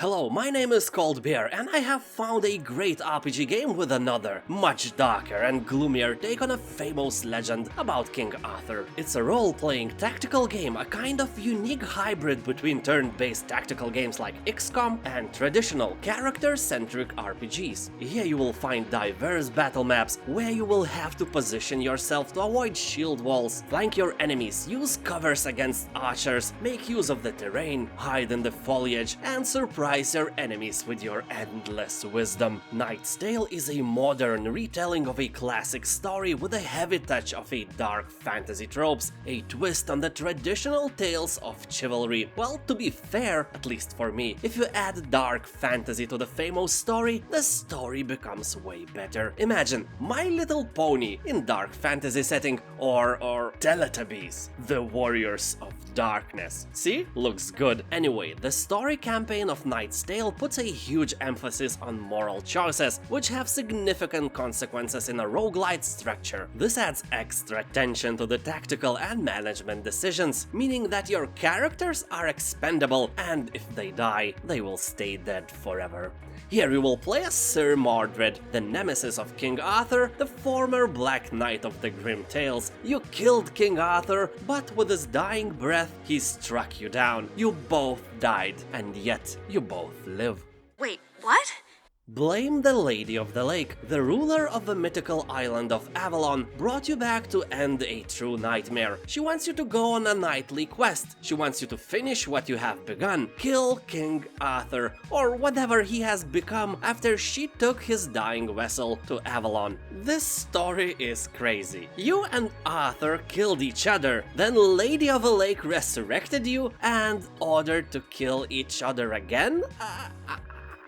Hello, my name is Cold Bear, and I have found a great RPG game with another, much darker and gloomier take on a famous legend about King Arthur. It's a role-playing tactical game, a kind of unique hybrid between turn-based tactical games like XCOM and traditional character-centric RPGs. Here you will find diverse battle maps where you will have to position yourself to avoid shield walls, flank your enemies, use covers against archers, make use of the terrain, hide in the foliage, and surprise your enemies with your endless wisdom. Knight's Tale is a modern retelling of a classic story with a heavy touch of a dark fantasy tropes, a twist on the traditional tales of chivalry. Well, to be fair, at least for me, if you add dark fantasy to the famous story, the story becomes way better. Imagine My Little Pony in dark fantasy setting, or Teletubbies, the Warriors of Darkness. See? Looks good. Anyway, the story campaign of Knight's Tale puts a huge emphasis on moral choices, which have significant consequences in a roguelite structure. This adds extra tension to the tactical and management decisions, meaning that your characters are expendable, and if they die, they will stay dead forever. Here you will play as Sir Mordred, the nemesis of King Arthur, the former Black Knight of the Grim Tales. You killed King Arthur, but with his dying breath, he struck you down. You both died, and yet you both live. Wait, what? Blame the Lady of the Lake, the ruler of the mythical island of Avalon, brought you back to end a true nightmare. She wants you to go on a knightly quest. She wants you to finish what you have begun, kill King Arthur, or whatever he has become after she took his dying vessel to Avalon. This story is crazy. You and Arthur killed each other, then Lady of the Lake resurrected you and ordered to kill each other again?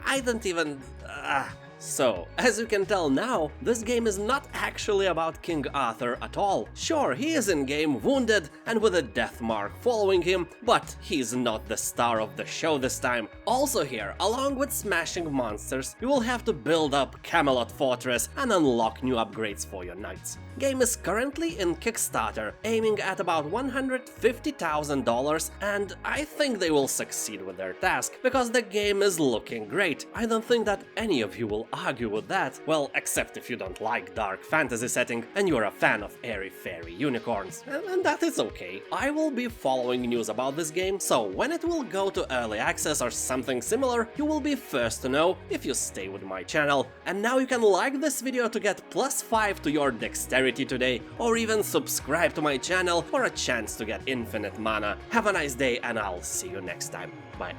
I don't even... So, as you can tell now, this game is not actually about King Arthur at all. Sure, he is in-game wounded and with a death mark following him, but he's not the star of the show this time. Also here, along with smashing monsters, you will have to build up Camelot Fortress and unlock new upgrades for your knights. Game is currently in Kickstarter, aiming at about $150,000, and I think they will succeed with their task, because the game is looking great. I don't think that any of you will argue with that, well, except if you don't like dark fantasy setting and you're a fan of airy-fairy unicorns, and that is okay. I will be following news about this game, so when it will go to early access or something similar, you will be first to know if you stay with my channel. And now you can like this video to get +5 to your dexterity today, or even subscribe to my channel for a chance to get infinite mana. Have a nice day, and I'll see you next time. Bye.